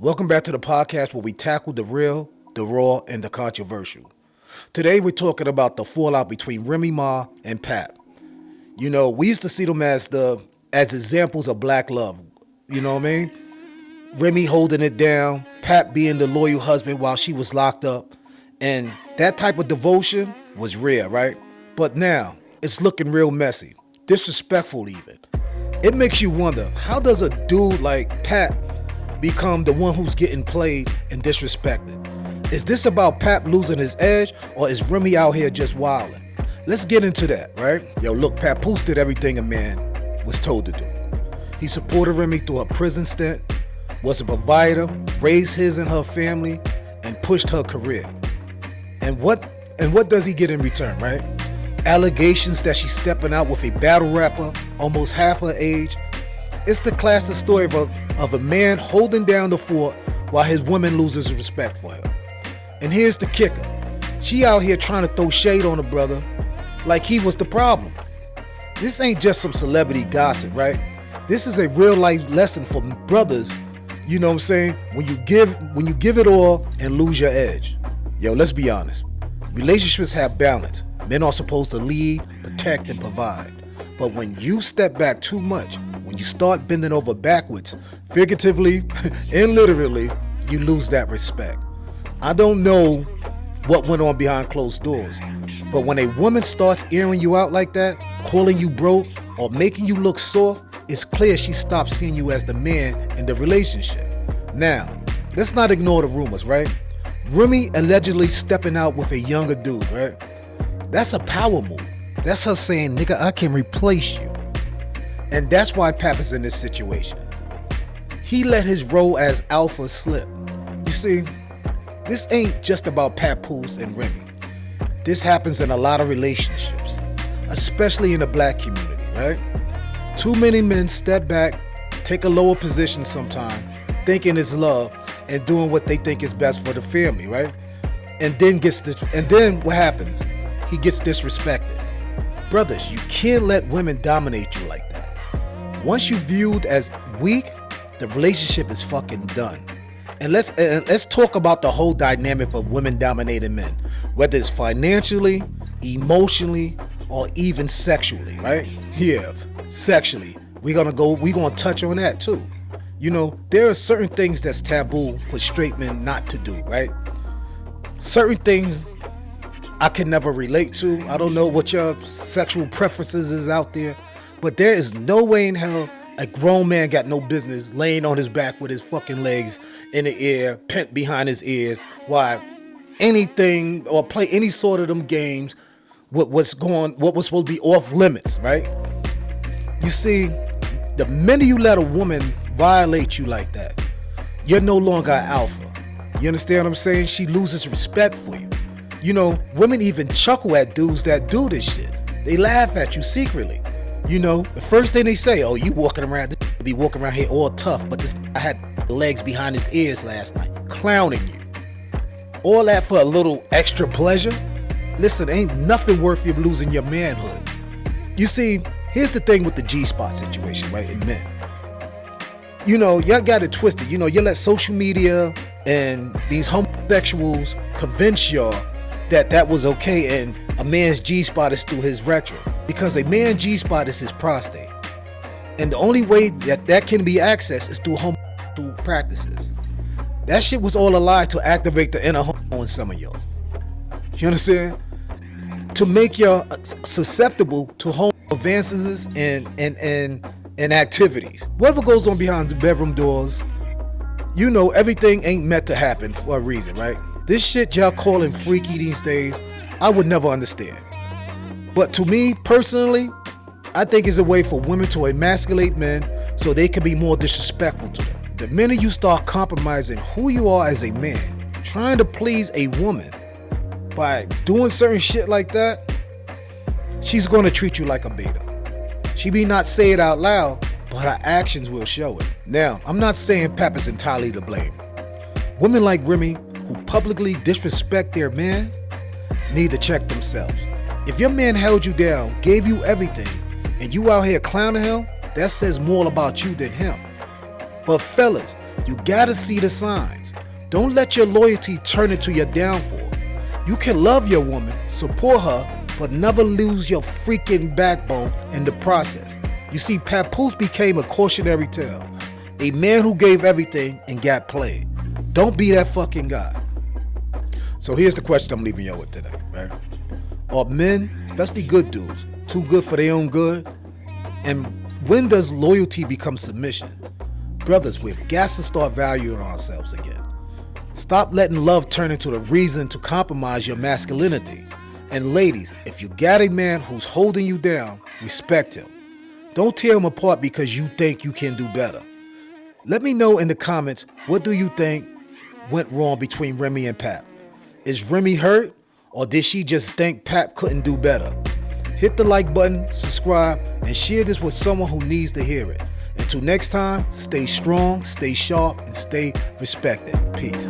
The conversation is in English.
Welcome back to the podcast where we tackle the real, the raw, and the controversial. Today we're talking about the fallout between Remy Ma and Pap. You know, we used to see them as examples of black love. You know what I mean? Remy holding it down, Pap being the loyal husband while she was locked up. And that type of devotion was rare, right? But now, it's looking real messy. Disrespectful even. It makes you wonder, how does a dude like Pap become the one who's getting played and disrespected? Is this about Pap losing his edge, or is Remy out here just wilding? Let's get into that, right? Yo, look, Papoose did everything a man was told to do. He supported Remy through her prison stint, was a provider, raised his and her family, and pushed her career. And what does he get in return, right? Allegations that she's stepping out with a battle rapper almost half her age. It's the classic story of a man holding down the fort while his woman loses respect for him. And here's the kicker. She out here trying to throw shade on a brother like he was the problem. This ain't just some celebrity gossip, right? This is a real life lesson for brothers, you know what I'm saying? When you give it all and lose your edge. Yo, let's be honest. Relationships have balance. Men are supposed to lead, protect, and provide. But when you step back too much, when you start bending over backwards, figuratively and literally, you lose that respect. I don't know what went on behind closed doors, but when a woman starts airing you out like that, calling you broke, or making you look soft, it's clear she stops seeing you as the man in the relationship. Now, let's not ignore the rumors, right? Remy allegedly stepping out with a younger dude, right? That's a power move. That's her saying, nigga, I can replace you. And that's why Pap is in this situation. He let his role as alpha slip. You see, this ain't just about Papoose and Remy. This happens in a lot of relationships, especially in the black community, right? Too many men step back, take a lower position sometime, thinking it's love, and doing what they think is best for the family, right? And then what happens? He gets disrespected. Brothers, you can't let women dominate you like that. Once you're viewed as weak, the relationship is fucking done. And let's talk about the whole dynamic of women dominating men, whether it's financially, emotionally, or even sexually, right? Yeah, sexually. We're gonna touch on that too. You know, there are certain things that's taboo for straight men not to do, right? Certain things I can never relate to. I don't know what your sexual preferences is out there, but there is no way in hell a grown man got no business laying on his back with his fucking legs in the air, pent behind his ears, while anything or play any sort of them games what was supposed to be off limits, right? You see, the minute you let a woman violate you like that, you're no longer an alpha. You understand what I'm saying? She loses respect for you. You know, women even chuckle at dudes that do this shit. They laugh at you secretly. You know, the first thing they say, oh, you walking around, this be walking around here all tough, but this I had legs behind his ears last night, clowning you. All that for a little extra pleasure? Listen, ain't nothing worth you losing your manhood. You see, here's the thing with the G-spot situation, right, in men. You know, y'all got it twisted. You know, you let social media and these homosexuals convince y'all that was okay, and a man's G-spot is through his rectum, because a man's G-spot is his prostate, and the only way that can be accessed is through homosexual practices. That shit was all a lie to activate the inner homo in some of y'all. You understand? To make y'all susceptible to homo advances and activities. Whatever goes on behind the bedroom doors, you know, everything ain't meant to happen for a reason, right? This shit y'all calling freaky these days, I would never understand. But to me, personally, I think it's a way for women to emasculate men so they can be more disrespectful to them. The minute you start compromising who you are as a man, trying to please a woman by doing certain shit like that, she's going to treat you like a beta. She may not say it out loud, but her actions will show it. Now, I'm not saying Pap is entirely to blame. Women like Remy, who publicly disrespect their man, need to check themselves. If your man held you down, gave you everything, and you out here clowning him, that says more about you than him. But fellas, You gotta see the signs. Don't let your loyalty turn into your downfall. You can love your woman, support her, but never lose your freaking backbone in the process. You see, Papoose became a cautionary tale. A man who gave everything and got played. Don't be that fucking guy. So here's the question I'm leaving you with today, right? Are men, especially good dudes, too good for their own good? And when does loyalty become submission? Brothers, we've got to start valuing ourselves again. Stop letting love turn into the reason to compromise your masculinity. And ladies, if you got a man who's holding you down, respect him. Don't tear him apart because you think you can do better. Let me know in the comments, what do you think went wrong between Remy and Pap? Is Remy hurt, or did she just think Pap couldn't do better? Hit the like button, subscribe, and share this with someone who needs to hear it. Until next time, stay strong, stay sharp, and stay respected. Peace.